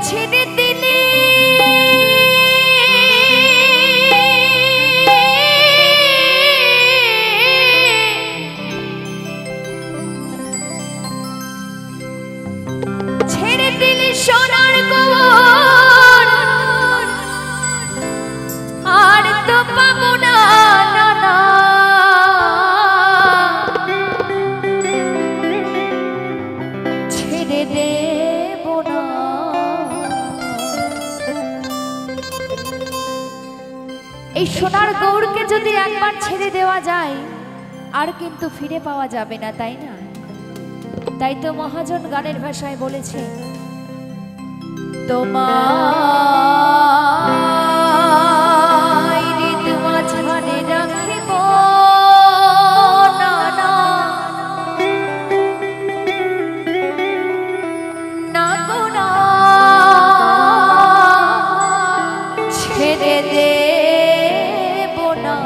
ছেড়ে দিলে ছেড়ে দিলে সোনার গৌর আর তো পাবো না ছেড়ে দেব না। এই সোনার গৌরকে যদি একবার ছেড়ে দেওয়া যায় আর কিন্তু ফিরে পাওয়া যাবে না, তাই না? তাই তো মহাজন গানের ভাষায় বলেছে, তোমায় ঋতু মাঝখানে রাখিব না না না গো না, ছেড়ে দেব না।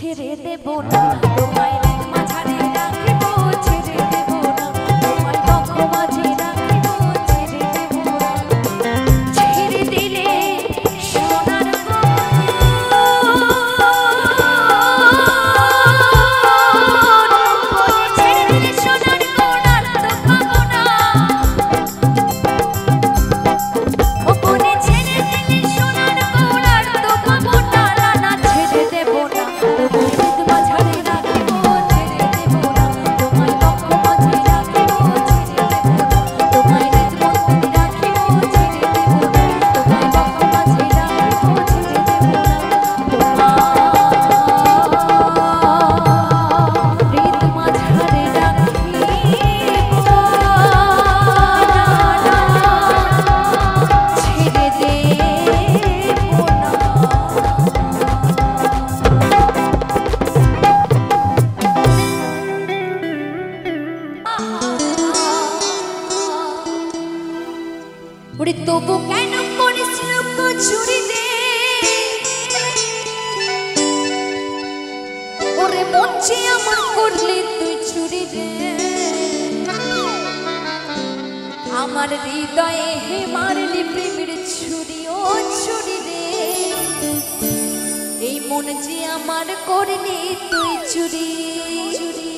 ছেড়ে দেব না তোমায় রেত মাঝারে রাখিব ছেড়ে দেব না তোমায় বক্ষ মাঝে রাখিব ছেড়ে দেব না ছেড়ে দিলে সোনার ছেড়ে দিলে সোনার গৌর আর তো পাবো না ও কোনে ছেড়ে দিলে সোনার গৌর আর তো পাবো না না ছেড়ে দেব না তোমায় রেত মাঝারে রাখিব ছেড়ে দেব না তোমায় বক্ষ মাঝে রাখিব ছেড়ে দেব না তোমায় রেত মধ্যে রাখিব ছেড়ে দেব না তোমায় বক্ষ মাঝে রাখিব ছেড়ে দেব না রেত মাঝারে রাখিব ছেড়ে ওরে তবু কেন করিস লুকোচুরি রে ওরে মঞ্চে আমার করলি তুই চুরি রে আমার হৃদয়ে হে মারলি প্রেমের ছুরি ও ছুরি রে এই মন যে আমার করলি তুই চুরি চুরি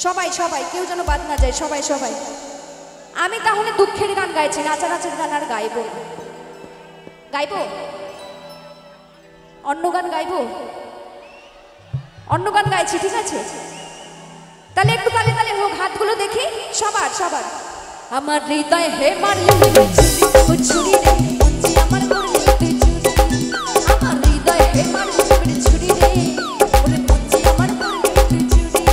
সবাই সবাই কেউ যেন বাদ না যায় সবাই সবাই আমি তাহলে দুঃখের গান গাইছি নাচানাচের গান আর গাইবো গাইবো অন্য গান গাইবো অন্য গান গাইছি ঠিক আছে তাহলে একটু তালে তালে হোক হাতগুলো দেখি সবার সবার আমার হৃদয় হে মারলি ছুরি রে মঞ্চে আমার করলি তুই চুরি আমার হৃদয় হে মারলি ছুরি রে ওরে মঞ্চে আমার করলি তুই চুরি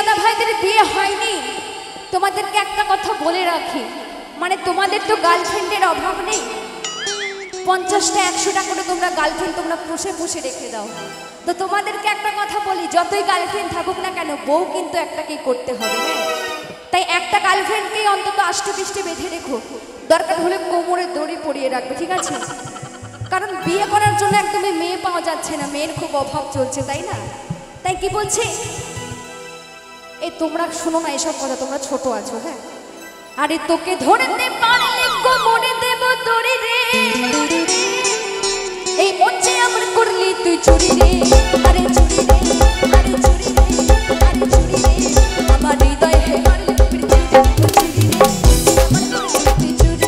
দাদা ভাইদের বিয়ে হয়নি তোমাদেরকে একটা কথা বলে রাখি, মানে তোমাদের তো গার্লফ্রেন্ডের অভাব নেই, 50টা 100টা করে তোমরা গার্লফ্রেন্ড তোমরা পুষে পুষে রেখে দাও। তো তোমাদেরকে একটা কথা বলি, যতই গার্লফ্রেন্ড থাকুক না কেন বউ কিন্তু একটাকেই করতে হবে। হ্যাঁ, তাই একটা গার্লফ্রেন্ডকেই অন্তত আষ্টপৃষ্টে বেঁধে রেখো, দরকার হলে কোমরে দড়ি পরিয়ে রাখবে, ঠিক আছে? কারণ বিয়ে করার জন্য একদমই মেয়ে পাওয়া যাচ্ছে না, মেয়ের খুব অভাব চলছে, তাই না? তাই কি বলছে, এই তোমরা শোনো না এসব কথা, তোমরা ছোট আছো। হ্যাঁ, আরে তোকে ধরতে পারলে কোমরে দেব দড়ি রে, এই মঞ্চে আমার করলি তুই চুরি রে, আরে চুরি রে, আরে চুরি রে, আরে চুরি রে, আমার হৃদয় হে মারলি তুই চুরি রে, আমার করলি তুই চুরি,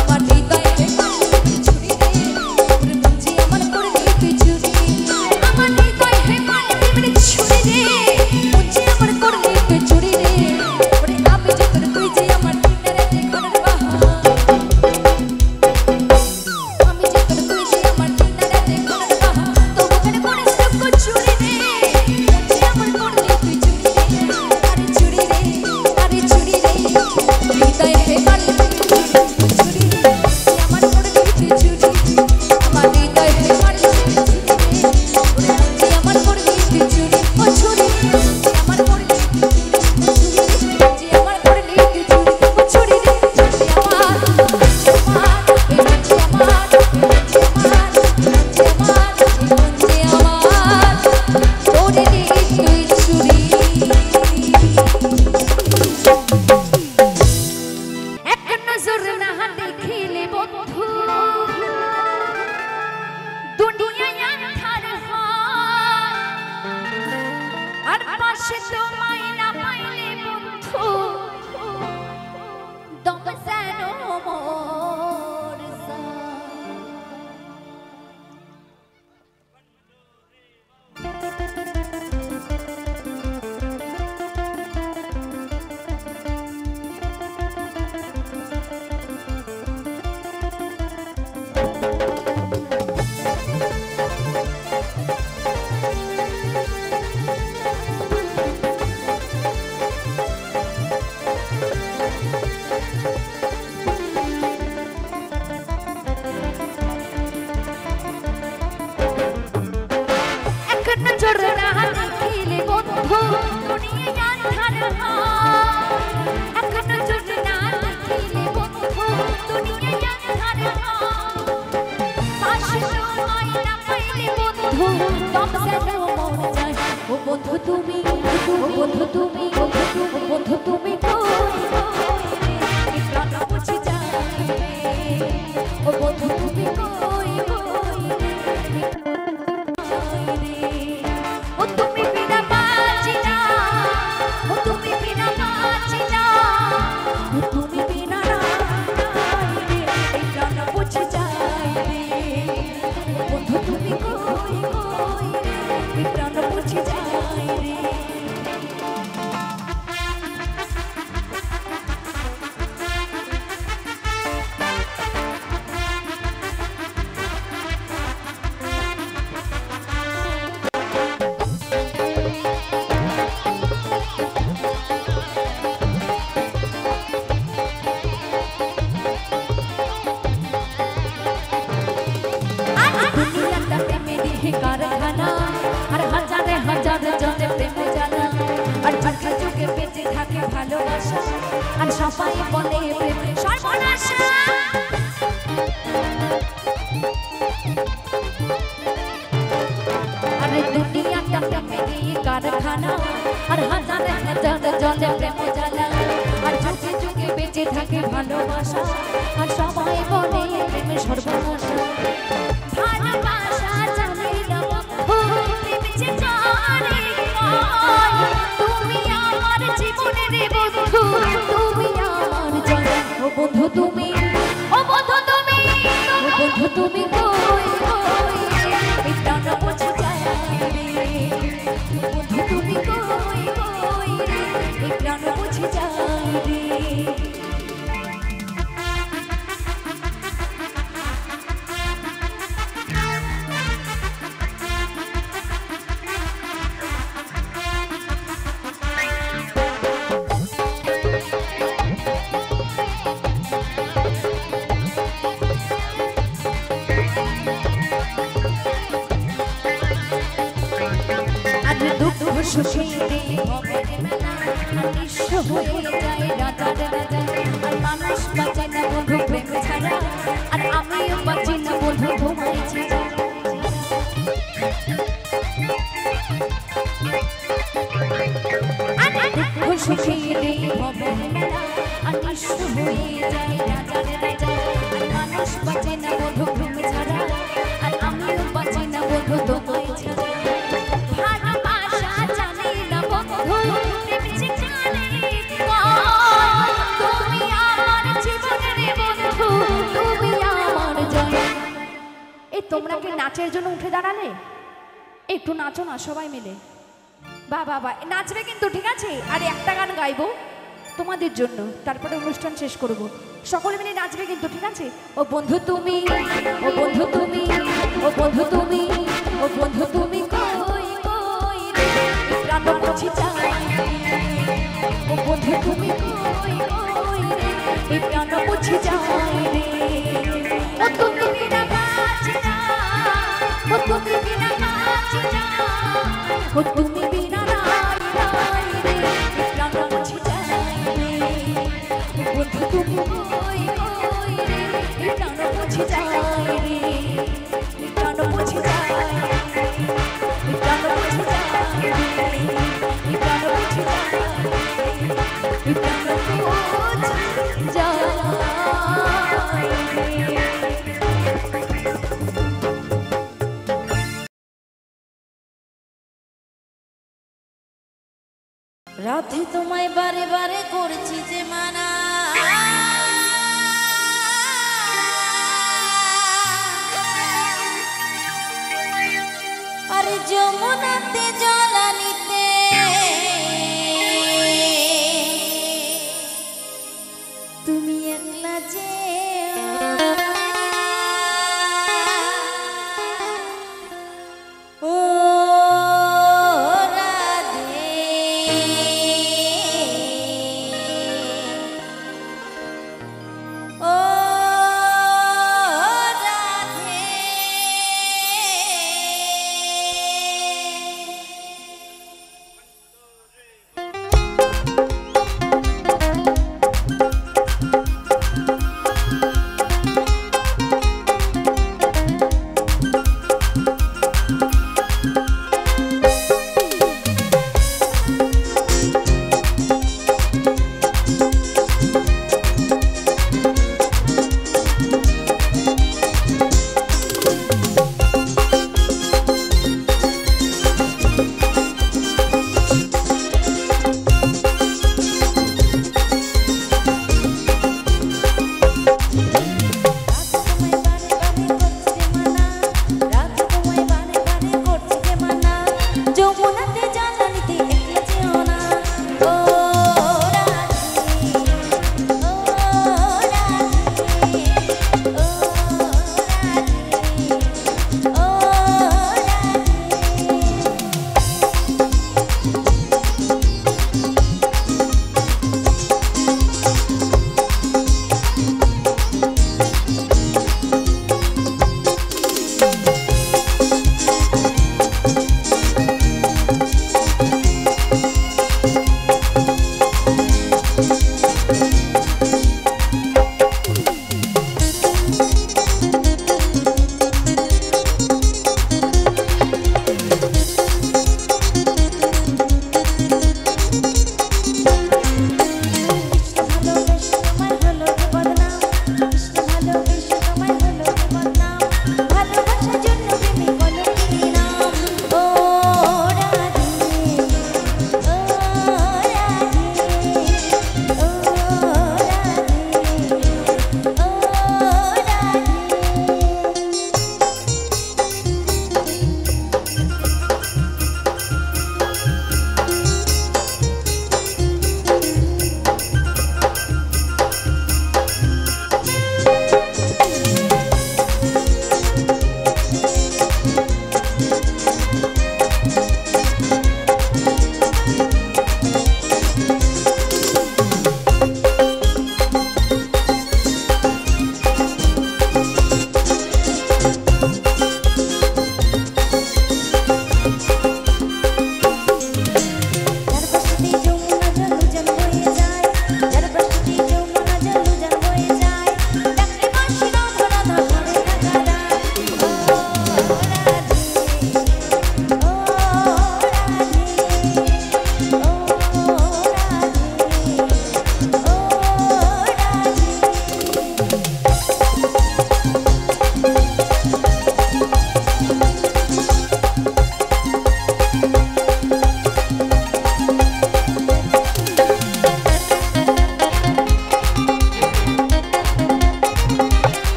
আমার হৃদয় হে মারলি তুই চুরি রে, মঞ্চে আমার করলি তুই চুরি, আমার হৃদয় হে মারলি তুই চুরি রে, মঞ্চে আমার করলি তুই চুরি রে, ওরে আমি যে তোর তুই যে আমার দিনের দেখানোর বাহা, আমি যে তোর তুই যে আমার দিনের দেখানোর বাহা, তো ওখানে করে সব চুরি রে, মঞ্চে আমার করলি তুই চুরি রে, আরে চুরি রে, আরে চুরি রে, হৃদয় হে মারলি তুই চুরি রে, আমার করলি তুই চুরি, আমার হৃদয় হে মারলি তুই চুরি রে, ওরে মঞ্চে আমার করলি তুই চুরি, ও চুরি আমার করলি বন্ধু তুমি, বন্ধু তুমি, বন্ধু তুমি কই প্রাণ বুঝি যায় ও বন্ধু তুমি কই ও তুমি বিনা বাঁচি না, ও তুমি বিনা বাঁচি না, ও তুমি বিনা প্রাণ বুঝি যায় ও বন্ধু তুমি কই প্রাণ বুঝি যায় রে। কারখানা আর হাজারে হাজার জনে প্রেমে জানা, আর চোখে চোখে বেঁচে থাকে ভালোবাসা, আর সবাই বলে প্রেমে সর্বনাশা। আরে দুনিয়াটা প্রেমেরই কারখানা আর হাজারে হাজার জনে প্রেমে জানা, আর চোখে চোখে বেঁচে থাকে ভালোবাসা, আর সবাই বলে প্রেমে সর্বনাশা। ভালোবাসা জানে না তুমি আমার জীবনের বন্ধু, তুমি আমার জানা ও বন্ধু তুমি, ও বন্ধু তুমি, ও বন্ধু তুমি কই প্রাণ বুঝি যায় রে, বন্ধু তুমি কই প্রাণ বুঝি যায় রে। সুখে রে ভবের মেলা নিঃস্ব হয়ে যায় রাজার রাজা আর মানুষ বাঁচে না বন্ধু প্রেম ছাড়া আর আমিও বাঁচি না বন্ধু তোমায় ছাড়া সুখে রে ভবের মেলা আর নিঃস্ব হয়ে যায় রাজার রাজা আর মানুষ বাঁচে না বন্ধু প্রেম ছাড়া আর আমিও বাঁচি না বন্ধু তোমায় ছাড়া ভালোবাসা জানি না বন্ধু প্রেম জানি তুমি আমার জীবনের বন্ধু তুমি আমার জয়। এই তোমরা কি নাচের জন্য উঠে দাঁড়ালে? একটু নাচো না সবাই মিলে। বা বাবা নাচবে কিন্তু, ঠিক আছে? আর একটা গান গাইবো তোমাদের জন্য, তারপরে অনুষ্ঠান শেষ করব। সকলে মিলে নাচবে কিন্তু, ঠিক আছে? ও বন্ধু তুমি, ও বন্ধু তুমি, ও বন্ধু তুমি, ও বন্ধু তুমি কই কই রে প্রাণ বুঝি চাই, ও বন্ধু তুমি কই কই রে এই প্রাণ বুঝি যাই রে, ও তুমি বিনা বাঁচি না, ও তুমি বিনা বাঁচি না, ও তুমি বিনা রাই রাই রে প্রাণ বুঝি যাই রে, ও বন্ধু তুমি কই কই রে এই প্রাণ বুঝি যাই রে, এই প্রাণ বুঝি যাই, এই প্রাণ বুঝি যাই রে, এই প্রাণ বুঝি যাই, এই প্রাণ বুঝি যাই। রাধে তোমায় বারে বারে করছি যে মানা, আরে যমুনাতে জল আনিতে তুমি একলা যে ও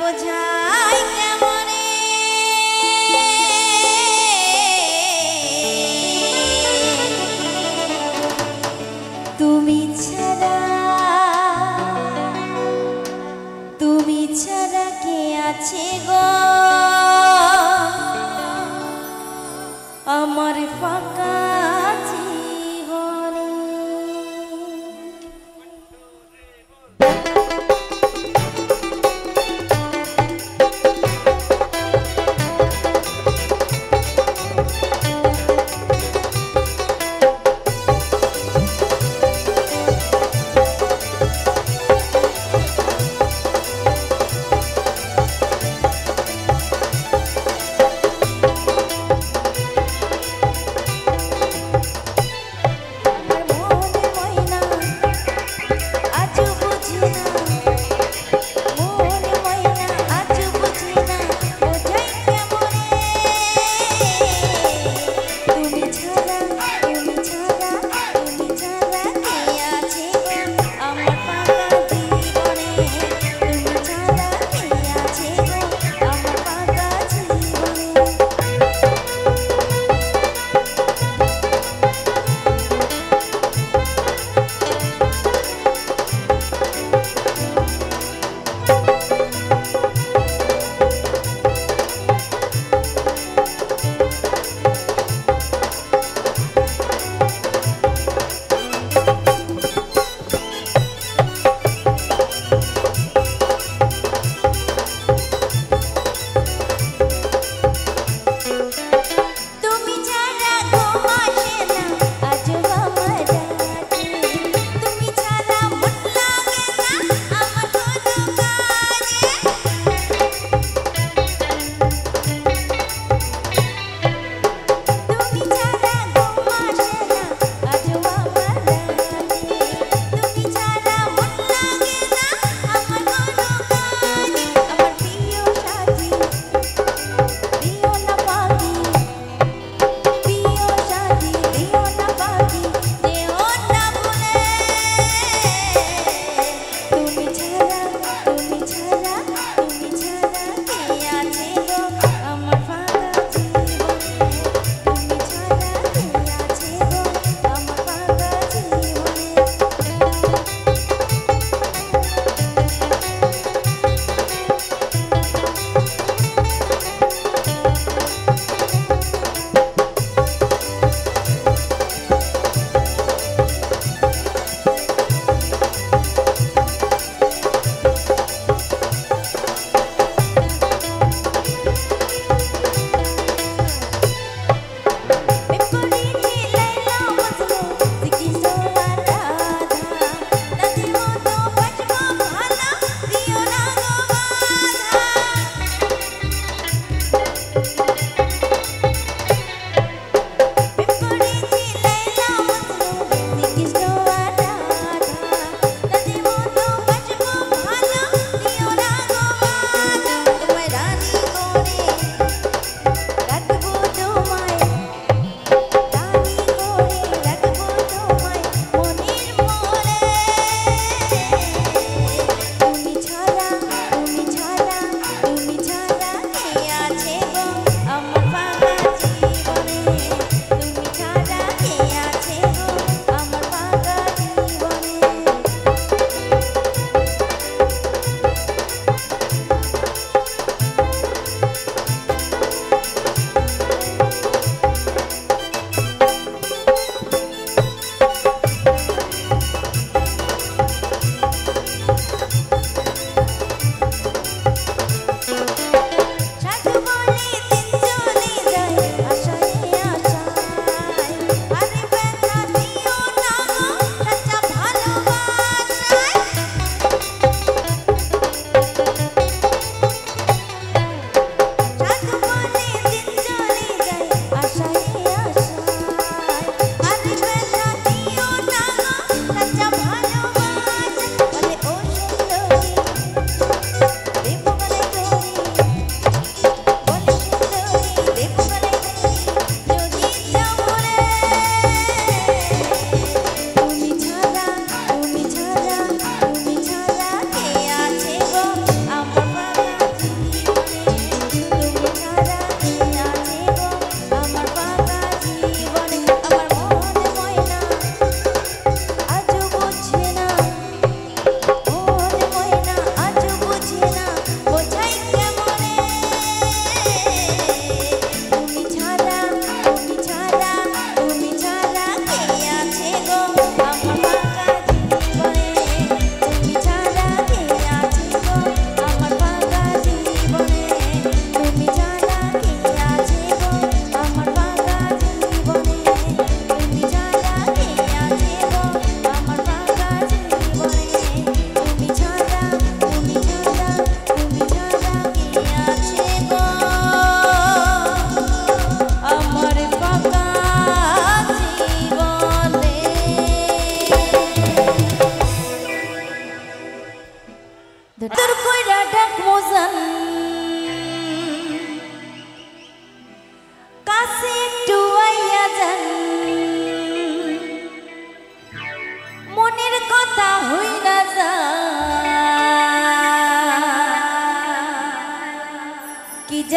বোঝাই কেমনে তুমি ছাড়া কে আছে গো আমার ফাঁকা জীবনে।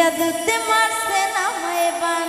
জাদুতে মারছে নামায় বান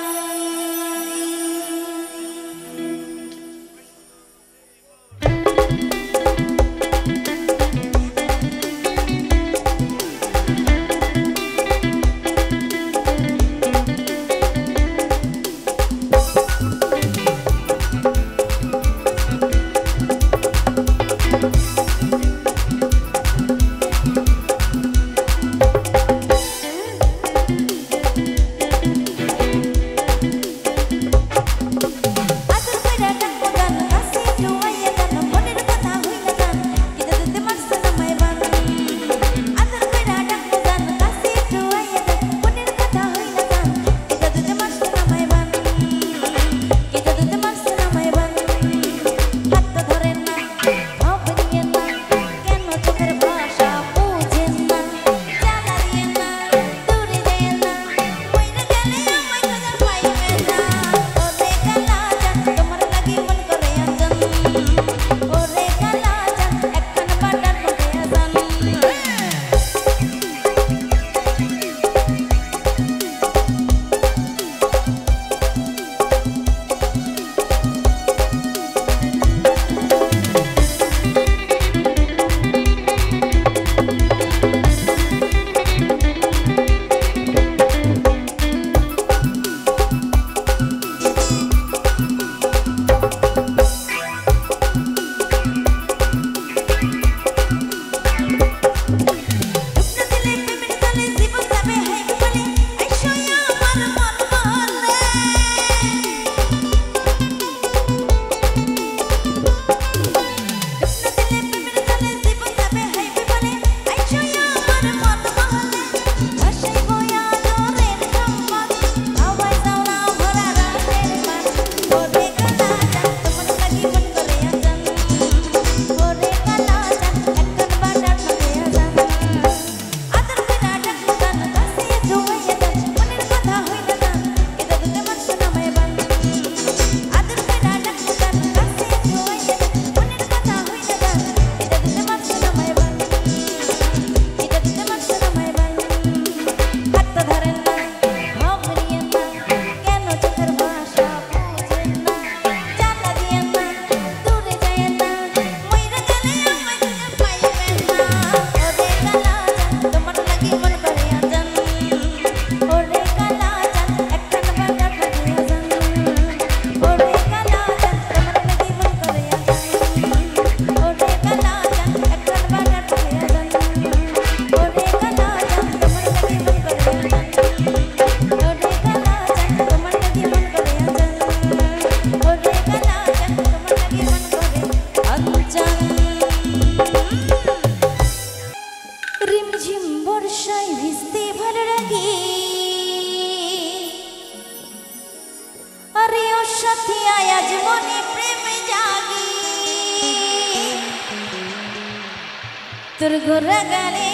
তোর ঘোরা গানে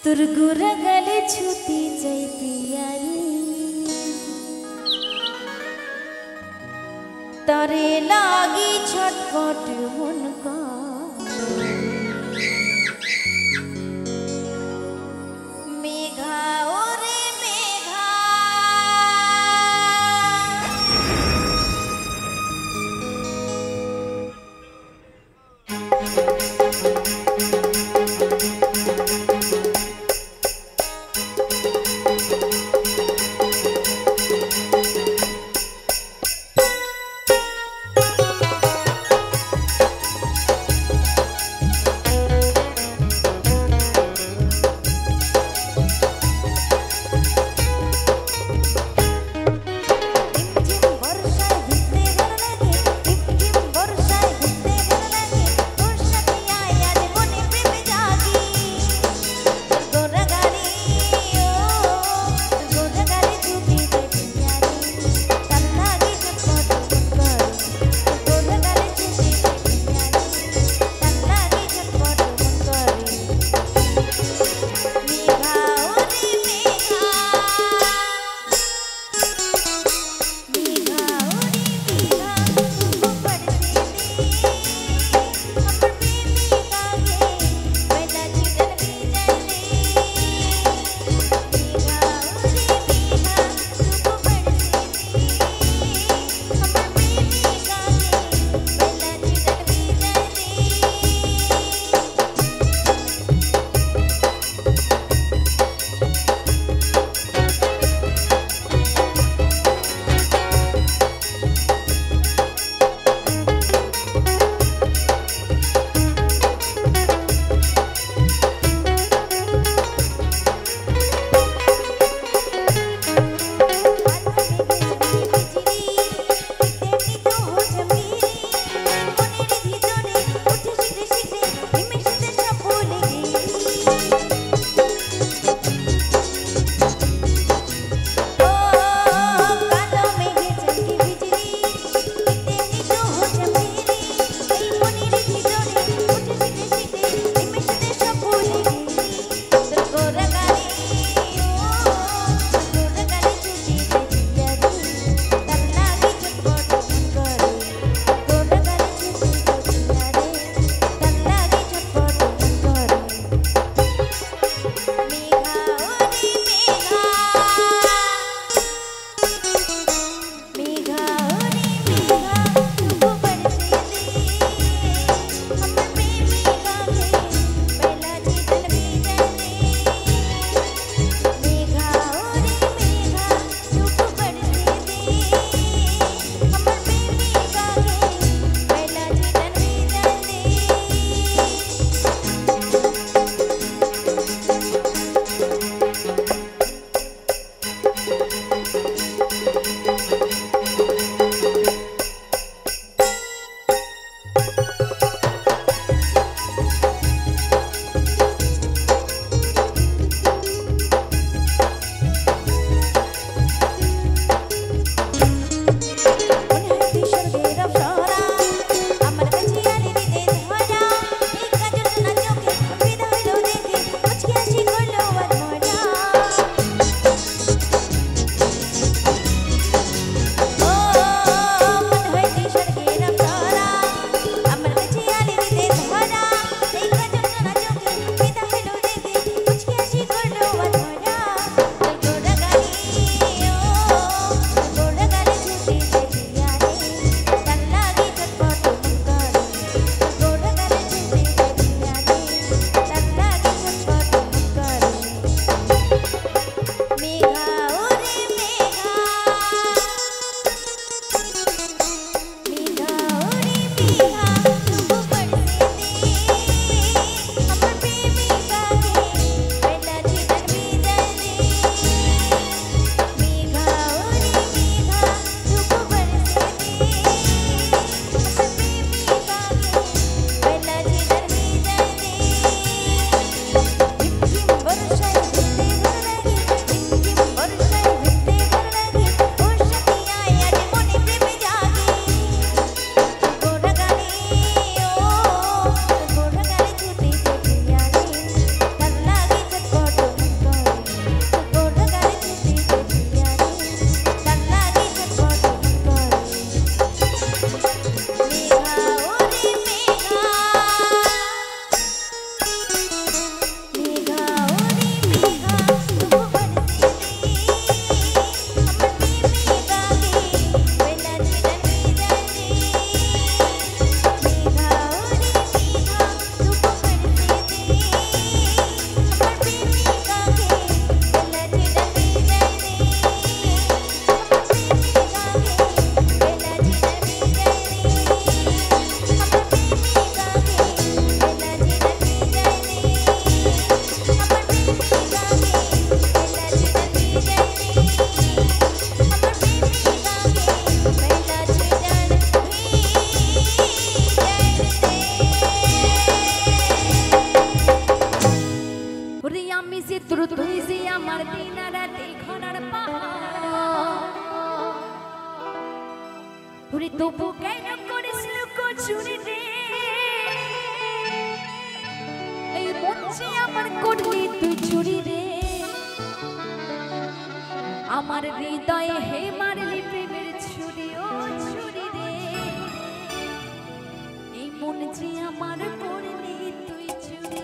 তোর ঘোরা গালে ছুটি যাইতে আই তারে লাগি ছটপট মন মেঘা ওরে মেঘা ওরে তবু কেন করিস লুকোচুরি রে এই মঞ্চে আমার করলি তুই চুরি রে আমার হৃদয়ে হে মারলি প্রেমের ছুরি ও ছুরি রে এই মন যে আমার করলি তুই চুরি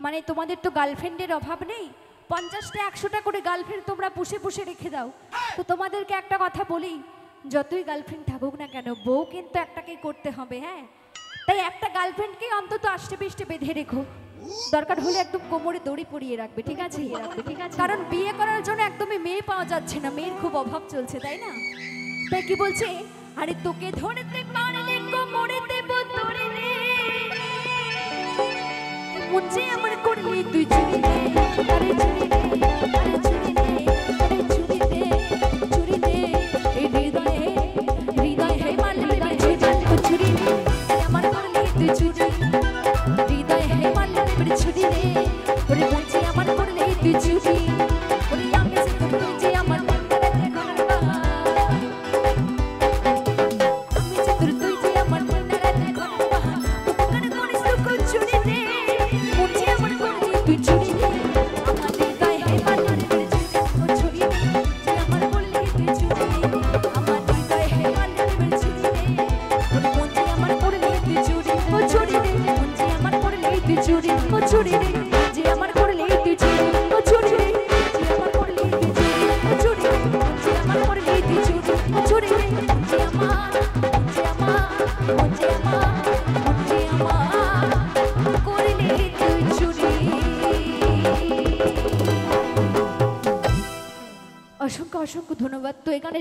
মানে তোমাদের তো গার্লফ্রেন্ডের অভাব নেই 50টা 100টা করে গার্লফ্রেন্ড তোমরা পুষে পুষে রেখে দাও তো তোমাদেরকে একটা কথা বলি যতই গার্লফ্রেন্ড থাকুক না কেন বউ কিন্তু একটাকেই করতে হবে হ্যাঁ তাই একটা গার্লফ্রেন্ডকে অন্তত আষ্টে পিষ্টে বেঁধে রেখো দরকার হলে একদম কোমরে দড়ি পরিয়ে রাখবে ঠিক আছে কারণ বিয়ে করার জন্য একদমই মেয়ে পাওয়া যাচ্ছে না মেয়ের খুব অভাব চলছে তাই না তাই কি বলছে আরে তোকে ধরতে পারলে কোমরে দেব দড়ি রে মুঝে আমার করলি তুই চুরি রে আরে চুরি রে আরে চুরি রে আরে চুরি রে চুরি রে এই হৃদয় হে মারলি রে চুরি রে আমার করলি তুই চুরি হৃদয় হে মারলি রে চুরি রে ওরে মুঝে আমার করলি তুই চুরি ওরে আমি সে তুই আমার চুরি অসংখ্য ধন্যবাদ। তো এখানে